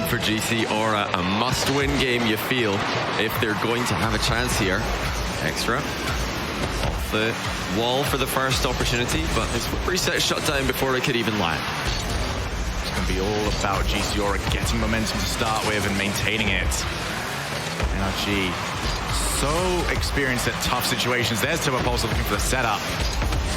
for GC Aura. A must-win game, you feel, if they're going to have a chance here. Extra off the wall for the first opportunity, but his reset shut down before it could even land. It's going to be all about GC Aura getting momentum to start with and maintaining it. NRG so experienced at tough situations. There's TurboPulse looking for the setup.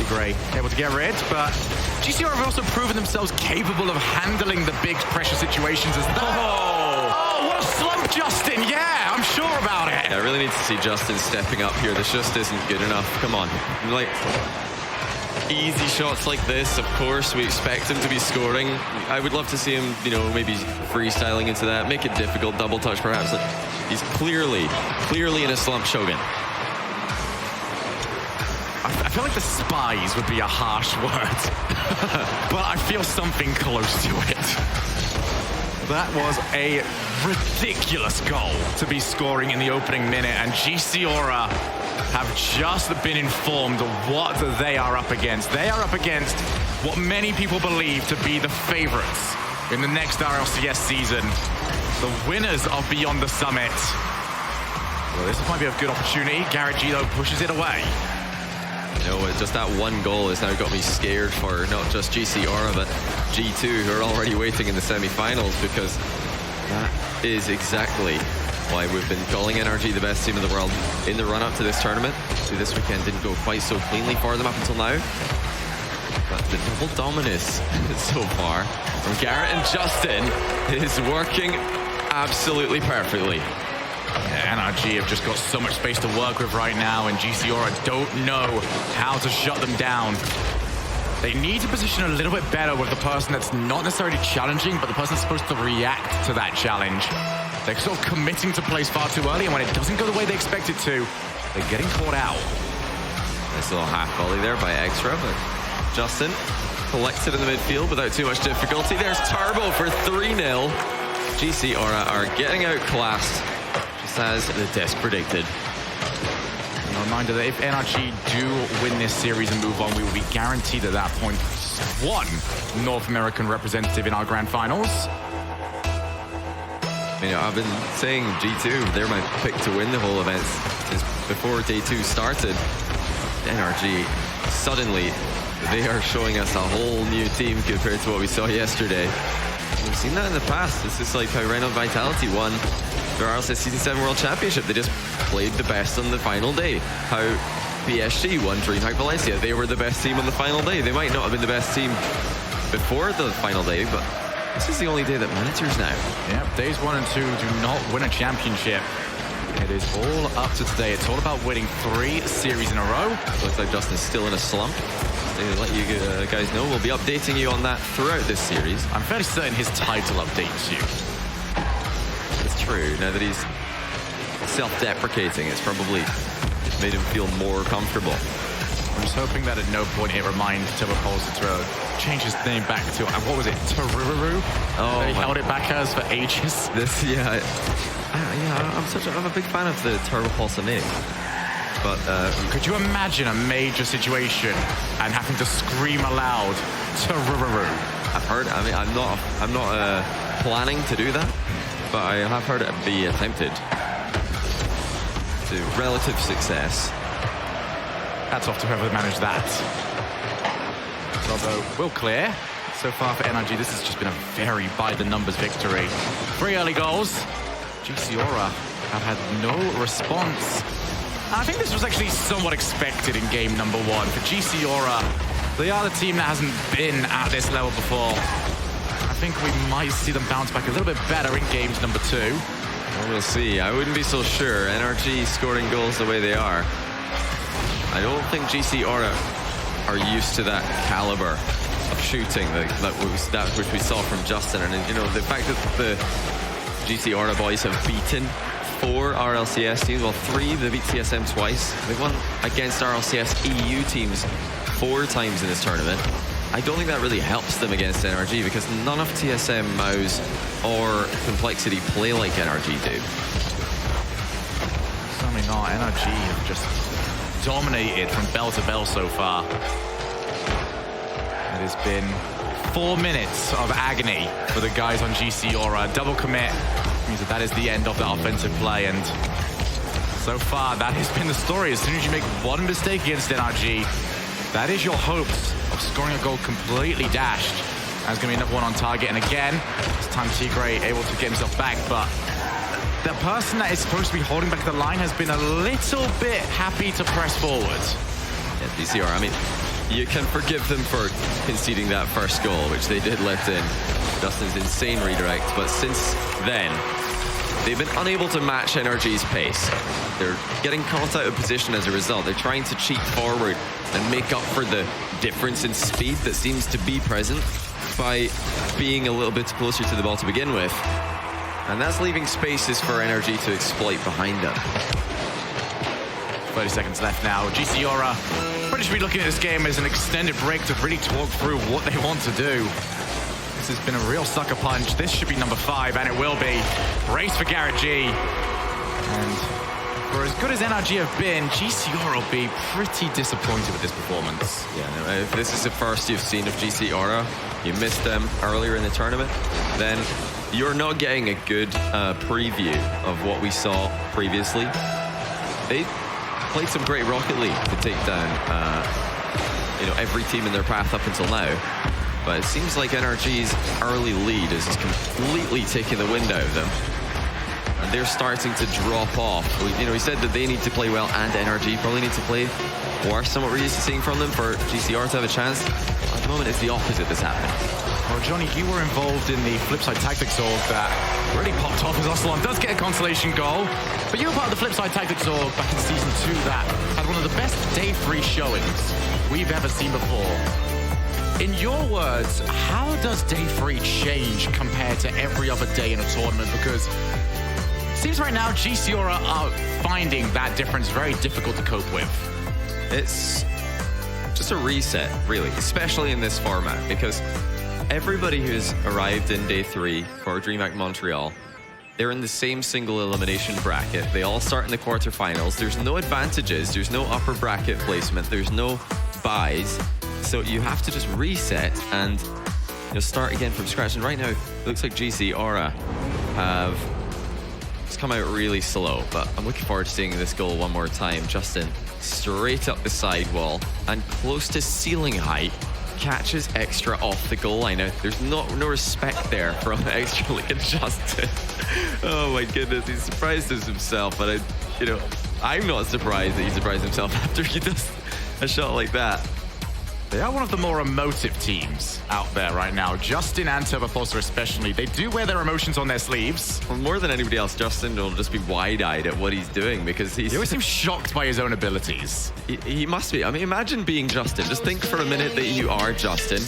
Gray able to get rid, but GC Aura have also proven themselves capable of handling the big pressure situations as that. Oh, what a slump, Justin. Yeah, I'm sure about it. Yeah, I really need to see Justin stepping up here. This just isn't good enough. Come on. Like, easy shots like this, of course, we expect him to be scoring. I would love to see him, you know, maybe freestyling into that, make it difficult, double touch perhaps. He's clearly in a slump, Shogun. I feel like the spies would be a harsh word, but I feel something close to it. That was a ridiculous goal to be scoring in the opening minute, and GC Aura have just been informed of what they are up against. They are up against what many people believe to be the favorites in the next RLCS season, the winners of Beyond the Summit. Well, this might be a good opportunity. Garrett G, though, pushes it away. You know, just that one goal has now got me scared for not just GC Aura, but G2, who are already waiting in the semi-finals, because that is exactly why we've been calling NRG the best team in the world in the run-up to this tournament. See, this weekend didn't go quite so cleanly for them up until now, but the double dominus so far from Garrett and Justin is working absolutely perfectly. NRG have just got so much space to work with right now, and GC Aura don't know how to shut them down. They need to position a little bit better with the person that's not necessarily challenging, but the person that's supposed to react to that challenge. They're sort of committing to plays far too early, and when it doesn't go the way they expect it to, they're getting caught out. Nice little half volley there by Extra, but Justin collects it in the midfield without too much difficulty. There's Turbo for 3-0. GC Aura are getting outclassed, as the desk predicted. And a reminder that if NRG do win this series and move on, we will be guaranteed at that point one North American representative in our grand finals. You know, I've been saying G2, they're my pick to win the whole event since before day 2 started. NRG, suddenly, they are showing us a whole new team compared to what we saw yesterday. We've seen that in the past. This is like how Reynolds Vitality won their RLCS Season 7 World Championship. They just played the best on the final day. How PSG won DreamHack Valencia. They were the best team on the final day. They might not have been the best team before the final day, but this is the only day that matters now. Yeah, days 1 and 2 do not win a championship. It is all up to today. It's all about winning 3 series in a row. Looks like Justin's still in a slump. To let you guys know, we'll be updating you on that throughout this series. I'm fairly certain his title updates you. It's true. Now that he's self-deprecating, it's probably made him feel more comfortable. I'm just hoping that at no point it reminds TurboPulse to change his name back to, what was it, Taruru? Oh, he held it back as for ages. This, yeah, I'm a big fan of the TurboPulse name. But could you imagine a major situation and having to scream aloud Taruru? I've heard. I mean, I'm not planning to do that, but I have heard it be attempted to relative success. Hats off to whoever managed that. Although will clear. So far for NRG, this has just been a very by-the-numbers victory. 3 early goals. GC Aura have had no response. I think this was actually somewhat expected in game number 1. For GC Aura, they are the team that hasn't been at this level before. I think we might see them bounce back a little bit better in games number 2. Well, we'll see. I wouldn't be so sure. NRG scoring goals the way they are. I don't think GC Aura are used to that caliber of shooting that which we saw from Justin. And, you know, the fact that the GC Aura boys have beaten 4 RLCS teams, well 3, they beat TSM twice. They've won against RLCS EU teams 4 times in this tournament. I don't think that really helps them against NRG because none of TSM, MOUZ or Complexity play like NRG do. Certainly not. NRG have just dominated from bell to bell so far. It has been 4 minutes of agony for the guys on GC Aura. Double commit means that is the end of the offensive play, and so far that has been the story. As soon as you make one mistake against NRG, that is your hopes of scoring a goal completely dashed. That's going to be another one on target, and again, this time Tigray able to get himself back, but the person that is supposed to be holding back the line has been a little bit happy to press forward. Yeah, DCR, I mean, you can forgive them for conceding that first goal, which they did let in. Justin's insane redirect, but since then, they've been unable to match NRG's pace. They're getting caught out of position as a result. They're trying to cheat forward and make up for the difference in speed that seems to be present by being a little bit closer to the ball to begin with. And that's leaving spaces for NRG to exploit behind them. 30 seconds left now. GC Aura probably should be looking at this game as an extended break to really talk through what they want to do. This has been a real sucker punch. This should be number 5, and it will be. Race for Garrett G. And for as good as NRG have been, GC Aura will be pretty disappointed with this performance. Yeah, no, if this is the first you've seen of GC Aura, you missed them earlier in the tournament, then you're not getting a good preview of what we saw previously. They played some great Rocket League to take down every team in their path up until now. But it seems like NRG's early lead is completely taking the wind out of them. And they're starting to drop off. We said that they need to play well, and NRG probably need to play worse than what we're used to seeing from them for GCR to have a chance. At the moment, it's the opposite that's happening. Well, Johnny, you were involved in the Flipside Tactics org that really popped off as Ocelon does get a consolation goal. But you were part of the Flipside Tactics org back in Season 2 that had one of the best Day 3 showings we've ever seen before. In your words, how does Day 3 change compared to every other day in a tournament? Because it seems right now GC Aura are finding that difference very difficult to cope with. It's just a reset, really, especially in this format, because everybody who's arrived in Day 3 for DreamHack Montreal, they're in the same single elimination bracket. They all start in the quarterfinals. There's no advantages. There's no upper bracket placement. There's no buys. So you have to just reset and start again from scratch. And right now, it looks like GC Aura have just come out really slow. But I'm looking forward to seeing this goal one more time. Justin, straight up the sidewall and close to ceiling height, catches Extra off the goal line. Now, there's no respect there from Extra and Justin. Oh my goodness, he's surprised himself. But I'm not surprised that he surprised himself after he does a shot like that. They are one of the more emotive teams out there right now. Justin and Turboforcer especially. They do wear their emotions on their sleeves. Well, more than anybody else, Justin will just be wide-eyed at what he's doing because he always seems shocked by his own abilities. He must be. I mean, imagine being Justin. Just think for a minute that you are Justin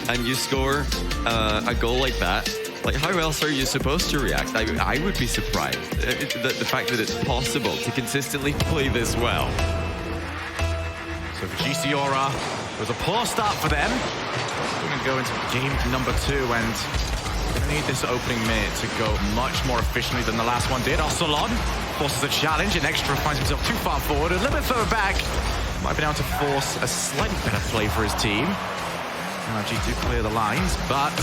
and you score a goal like that. Like, how else are you supposed to react? I would be surprised. The fact that it's possible to consistently play this well. So for GC Aura, it was a poor start for them. We're going to go into game number 2, and we're going to need this opening minute to go much more efficiently than the last one did. Ocelon forces a challenge, and Extra finds himself too far forward, a little bit further back. Might be able to force a slightly better play for his team. NRG do clear the lines, but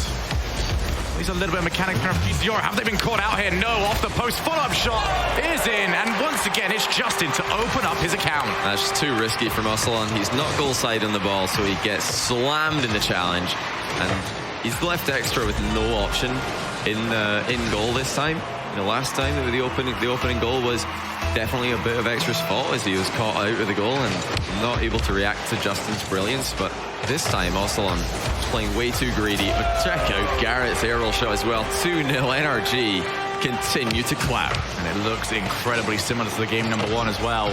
he's a little bit of mechanic from GC Aura. Have they been caught out here? No, off the post. Follow-up shot is in, and once again, it's Justin to open up his account. That's just too risky from Ocelon. He's not goal side on the ball, so he gets slammed in the challenge, and he's left Extra with no option in goal this time. Last time the opening goal was definitely a bit of Extra's fault as he was caught out of the goal and not able to react to Justin's brilliance. But this time, Ocelon playing way too greedy. But check out Garrett's aerial shot as well. 2-0 NRG continue to clap. And it looks incredibly similar to the game number 1 as well.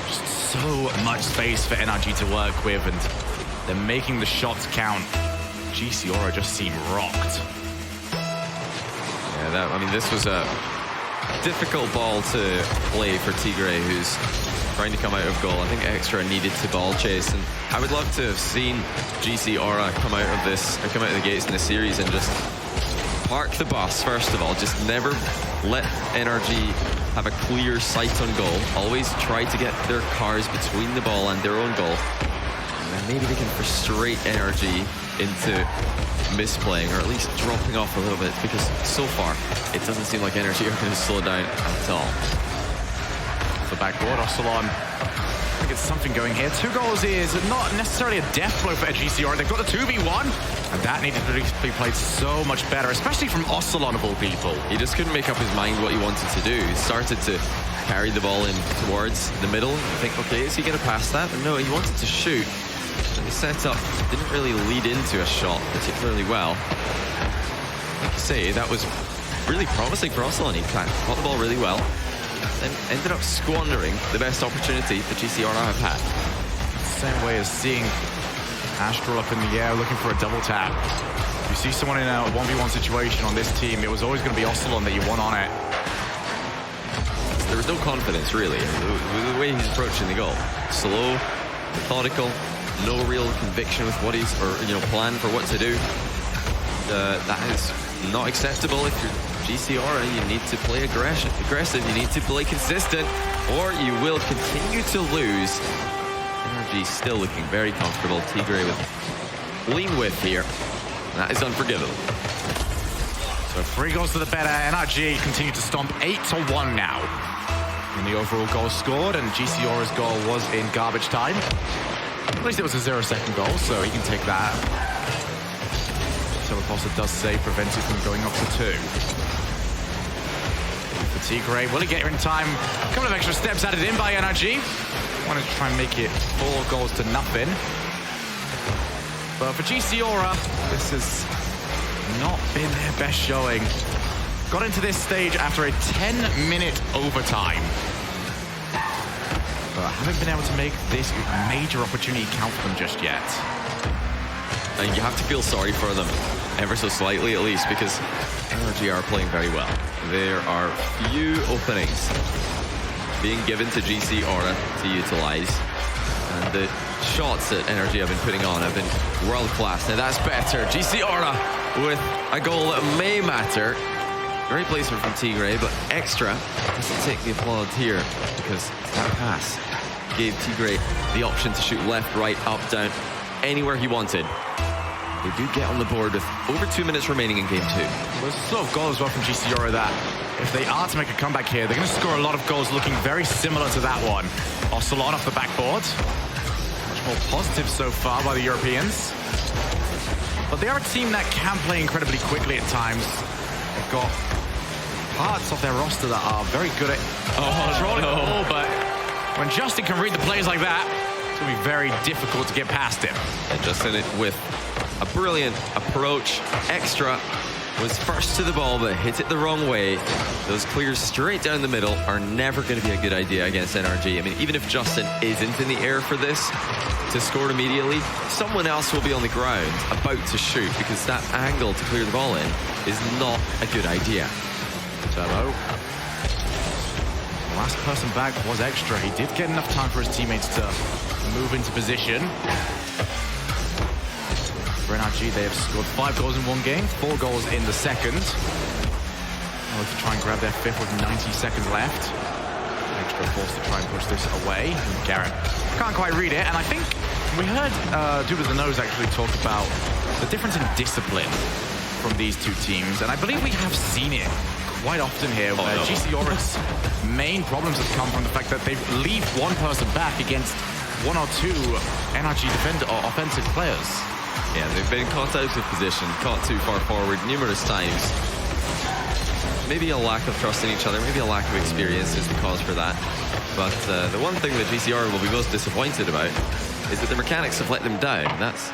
Just so much space for NRG to work with, and they're making the shots count. GC Aura just seem rocked. Yeah, this was a difficult ball to play for Tigray, who's trying to come out of goal. I think Extra needed to ball chase, and I would love to have seen GC Aura come out of the gates in the series and just park the bus, first of all. Just never let NRG have a clear sight on goal. Always try to get their cars between the ball and their own goal. And maybe they can frustrate NRG into misplaying, or at least dropping off a little bit, because so far it doesn't seem like NRG are going to slow down at all. The backboard, Ocelon. I think it's something going here. 2 goals is not necessarily a death blow for GCR. They've got the 2v1, and that needed to be played so much better, especially from Ocelon of all people. He just couldn't make up his mind what he wanted to do. He started to carry the ball in towards the middle and think, okay, is he going to pass that? But no, he wanted to shoot. And the setup didn't really lead into a shot particularly well. Like you say, that was really promising for Ocelon. He caught the ball really well, and ended up squandering the best opportunity that GCR have had. Same way as seeing Astral up in the air looking for a double tap. If you see someone in a 1v1 situation on this team, it was always going to be Ocelon that you want on it. There was no confidence, really, the way he's approaching the goal. Slow, methodical, no real conviction with what he's, or plan for what to do. That is not acceptable. If you're GCR, you need to play aggressive, you need to play consistent, or you will continue to lose. NRG still looking very comfortable. Tigray with lean whip here. That is unforgivable. So 3 goals to the better. NRG continue to stomp 8-1 now in the overall goals scored, and GCR's goal was in garbage time. At least it was a 0-second goal, so he can take that. Teleposter does say prevents it from going up to 2. For Tigray, will he get here in time? A couple of extra steps added in by NRG. Wanted to try and make it 4 goals to nothing. But for GCR, this has not been their best showing. Got into this stage after a 10-minute overtime, but haven't been able to make this major opportunity count for them just yet. And you have to feel sorry for them, ever so slightly at least, because NRG are playing very well. There are few openings being given to GC Aura to utilize, and the shots that NRG have been putting on have been world-class. Now that's better. GC Aura with a goal that may matter. Great placement from Tigray, but extra doesn't take the applause here, because that pass gave Tigray the option to shoot left, right, up, down, anywhere he wanted. They do get on the board with over 2 minutes remaining in game 2. Well, there's a sort of goal as well from GCR that if they are to make a comeback here, they're going to score a lot of goals looking very similar to that one. Ocelon off the backboard. Much more positive so far by the Europeans. But they are a team that can play incredibly quickly at times. They've got parts of their roster that are very good at controlling the ball, but when Justin can read the plays like that, it's going to be very difficult to get past him. And Justin with a brilliant approach. Extra was first to the ball, but hit it the wrong way. Those clears straight down the middle are never going to be a good idea against NRG. I mean, even if Justin isn't in the air for this to score immediately, someone else will be on the ground about to shoot, because that angle to clear the ball in is not a good idea. Turbo. The last person back was Extra. He did get enough time for his teammates to move into position. For NRG, they have scored 5 goals in one game, 4 goals in the second. They'll to try and grab their 5th with 90 seconds left. Extra forced to try and push this away. Garrett can't quite read it, and I think we heard Dude with the Nose actually talk about the difference in discipline from these two teams, and I believe we have seen it quite often here, where GCR's main problems have come from the fact that they leave one person back against 1 or 2 NRG defender or offensive players. Yeah, they've been caught out of position, caught too far forward numerous times. Maybe a lack of trust in each other, maybe a lack of experience is the cause for that. But the one thing that GCR will be most disappointed about is that the mechanics have let them down. That's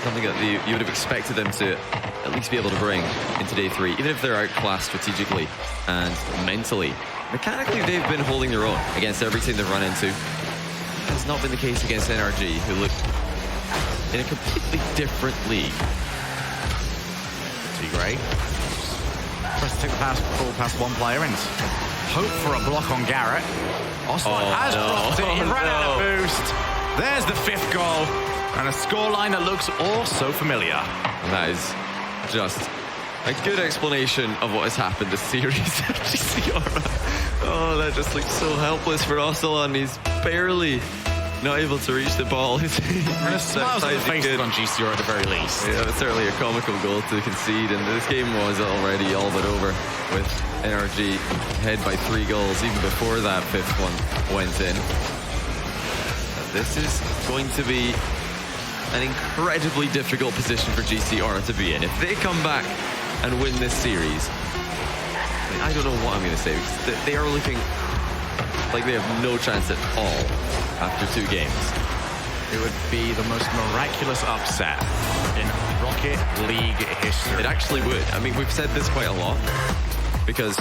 something that you would have expected them to at least be able to bring into day 3, even if they're outclassed strategically and mentally. Mechanically, they've been holding their own against every team they've run into. That has not been the case against NRG, who look in a completely different league. Tigray tries to take the ball past one player and hope for a block on Garrett. Ocelon has dropped it. He ran out of boost. There's the 5th goal, and a scoreline that looks all so familiar. And that is just a good explanation of what has happened this series. Oh, that just looks so helpless for Ocelon. He's barely not able to reach the ball. And a smiles on the faces on GCR at the very least. Yeah, it's certainly a comical goal to concede, and this game was already all but over with NRG ahead by 3 goals even before that 5th one went in. This is going to be an incredibly difficult position for GCR to be in. If they come back and win this series, I don't know what I'm going to say, because they are looking like they have no chance at all after 2 games. It would be the most miraculous upset in Rocket League history. It actually would. I mean, we've said this quite a lot, because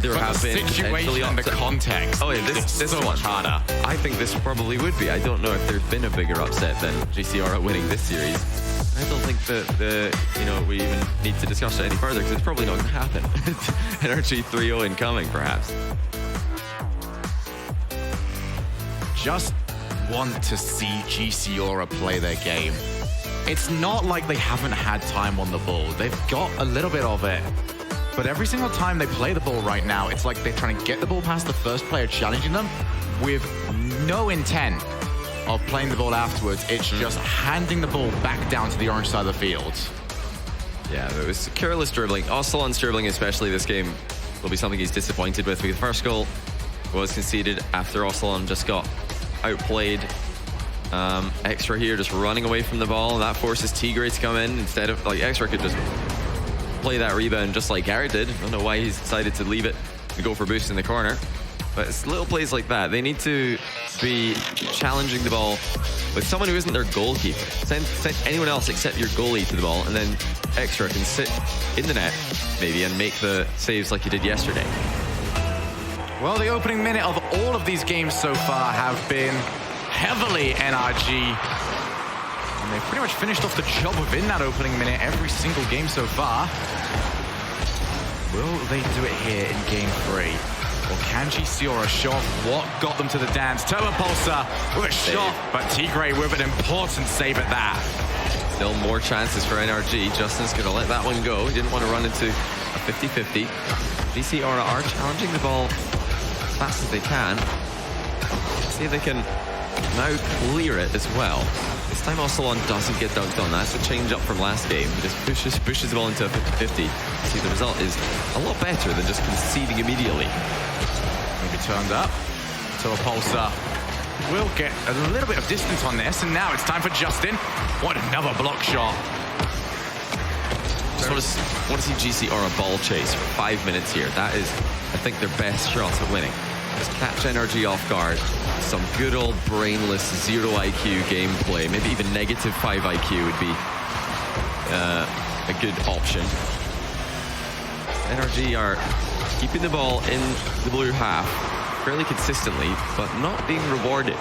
there have been situation and the context. Oh, yeah, this so one much harder. I think this probably would be. I don't know if there's been a bigger upset than GCR winning this series. I don't think that we even need to discuss it any further, because it's probably not going to happen. NRG 3-0 incoming, perhaps. Just want to see GCR play their game. It's not like they haven't had time on the ball. They've got a little bit of it. But every single time they play the ball right now, it's like they're trying to get the ball past the first player challenging them with no intent of playing the ball afterwards. It's just handing the ball back down to the orange side of the field. Yeah, it was careless dribbling. Ocelon's dribbling, especially this game, will be something he's disappointed with, because the first goal was conceded after Ocelon just got outplayed. Extra here just running away from the ball, and that forces Tigray to come in instead of, like, Extra could just play that rebound just like Garrett did. I don't know why he's decided to leave it and go for boost in the corner. But it's little plays like that. They need to be challenging the ball with someone who isn't their goalkeeper. Send anyone else except your goalie to the ball, and then Extra can sit in the net, maybe, and make the saves like he did yesterday. Well, the opening minute of all of these games so far have been heavily NRG. And they've pretty much finished off the job within that opening minute every single game so far. Will they do it here in game 3? Or can GCR show off what got them to the dance? Turbo Pulsar with a shot, but Tigray with an important save at that. Still more chances for NRG. Justin's going to let that one go. He didn't want to run into a 50-50. GCR are challenging the ball as fast as they can. See if they can now clear it as well. This time Ocelon doesn't get dunked on. That's a change up from last game. He just pushes the ball into a 50-50. See, the result is a lot better than just conceding immediately. Maybe turned up. Turbo Pulsar will get a little bit of distance on this, and now it's time for Justin. What another block shot. Just want to see GCR a ball chase for 5 minutes here. That is, I think, their best shot at winning. Just catch NRG off guard. Some good old brainless 0 IQ gameplay. Maybe even -5 IQ would be a good option. NRG are keeping the ball in the blue half fairly consistently, but not being rewarded.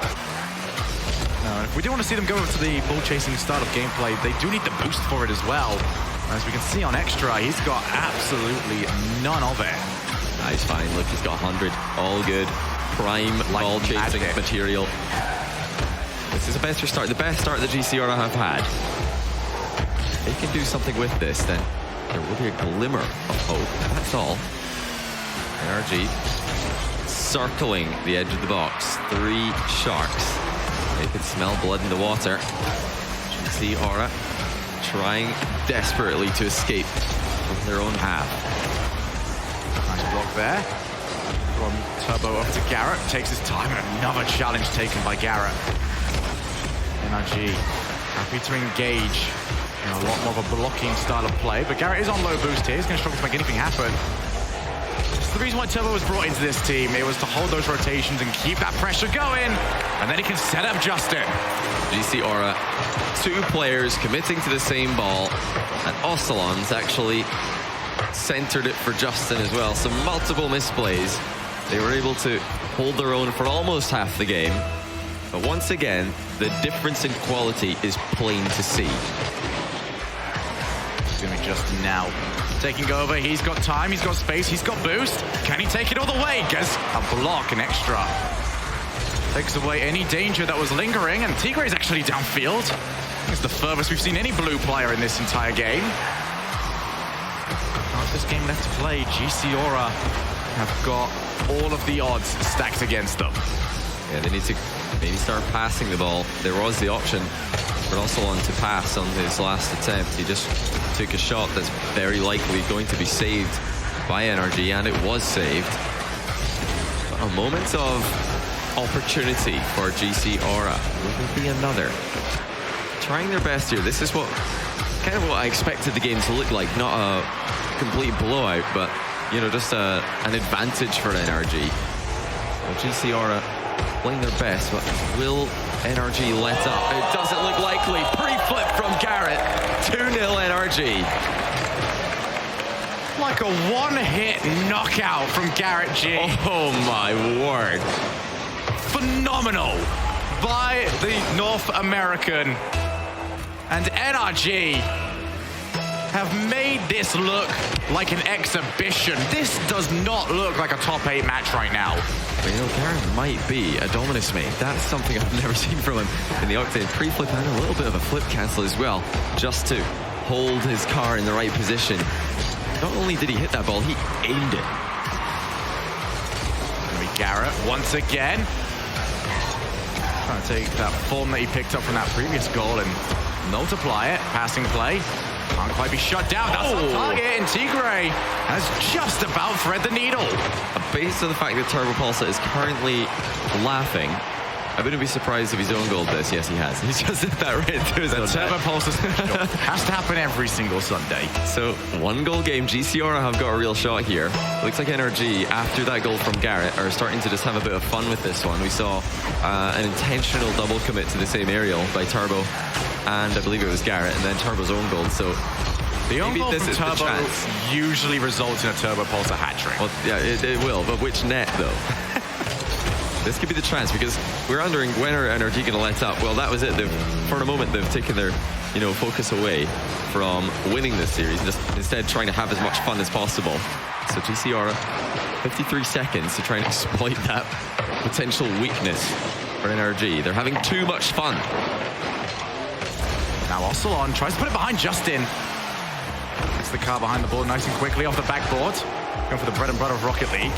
No, if we do want to see them go to the ball chasing style of gameplay, they do need the boost for it as well. As we can see on Extra, he's got absolutely none of it. He's fine. Look, he's got 100. All good. Prime like ball chasing material. This is a better start. The best start that GCR have had. If they can do something with this, then there will be a glimmer of hope. That's all. NRG circling the edge of the box. 3 sharks. They can smell blood in the water. GCR trying desperately to escape from their own half. Nice block there. From Turbo over to Garrett. Takes his time, and another challenge taken by Garrett. NRG happy to engage in a lot more of a blocking style of play, but Garrett is on low boost here. He's going to struggle to make anything happen. It's the reason why Turbo was brought into this team. It was to hold those rotations and keep that pressure going, and then he can set up Justin. GCR, 2 players committing to the same ball, and Ocelon's actually centered it for Justin as well. So multiple misplays. They were able to hold their own for almost half the game. But once again, the difference in quality is plain to see. It's going to be Justin now. Taking over, he's got time, he's got space, he's got boost. Can he take it all the way? Gets a block, an Extra. Takes away any danger that was lingering, and Tigray's actually downfield. It's the furthest we've seen any blue player in this entire game. This game left to play, GCR have got all of the odds stacked against them. Yeah, they need to maybe start passing the ball. There was the option for Ocelon to pass on his last attempt. He just took a shot that's very likely going to be saved by NRG, and it was saved. But a moment of opportunity for GC Aura. Will there be another? Trying their best here. This is what kind of what I expected the game to look like. Not a complete blowout, but you know, just an advantage for NRG. Well, GC Aura playing their best, but will NRG let up? It doesn't look likely. Pre-flip from Garrett. 2-0 NRG. Like a one-hit knockout from Garrett G. Oh my word. Phenomenal by the North American. And NRG have made this look like an exhibition. This does not look like a top 8 match right now. But, you know, Garrett might be a Dominus mate. That's something I've never seen from him in the Octane. Pre-flip and a little bit of a flip cancel as well, just to hold his car in the right position. Not only did he hit that ball, he aimed it. Garrett once again. Trying to take that form that he picked up from that previous goal and multiply it. Passing play. Can't quite be shut down. That's on target. And Tigray has just about thread the needle. Based on the fact that Turbo Pulsar is currently laughing, I wouldn't be surprised if he's own goal this. Yes, he has. He's just hit that right into his own Turbo Pulsar special has to happen every single Sunday. So, 1-goal game. GC Aura have got a real shot here. Looks like NRG, after that goal from Garrett, are starting to just have a bit of fun with this one. We saw an intentional double commit to the same aerial by Turbo, and I believe it was Garrett, and then Turbo's own goal. So, the own goal this from is Turbo the chance. usually results in a Turbo Pulsar hat-trick. Well, yeah, it will, but which net, though? This could be the chance, because we're wondering when are NRG going to let up. Well, that was it. For a moment, they've taken their, focus away from winning this series, and just instead trying to have as much fun as possible. So GC Aura, 53 seconds to try and exploit that potential weakness for NRG. They're having too much fun. Now Ocelon tries to put it behind Justin. Gets the car behind the ball nice and quickly off the backboard. Going for the bread and butter of Rocket League.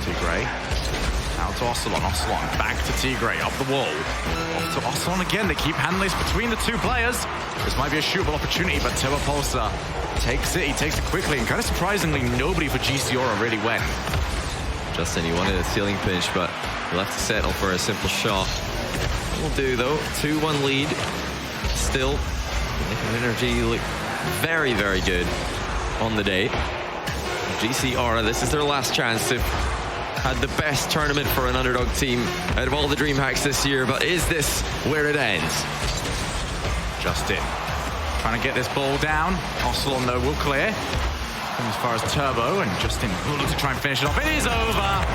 Tigray. Out to Ocelon. Ocelon back to Tigray. Up the wall. Off to Ocelon again. They keep hand this between the two players. This might be a shootable opportunity, but Turbo Pulsar takes it. He takes it quickly, and kind of surprisingly, nobody for GC Aura really went. Justin, he wanted a ceiling pinch, but he'll have to settle for a simple shot. Will do, though. 2-1 lead. Still making NRG look very, very good on the day. GC Aura, this is their last chance. They've had the best tournament for an underdog team out of all the DreamHacks this year, but is this where it ends? Justin trying to get this ball down. Ocelon, though, will clear. As far as Turbo, and Justin will look to try and finish it off. It is over.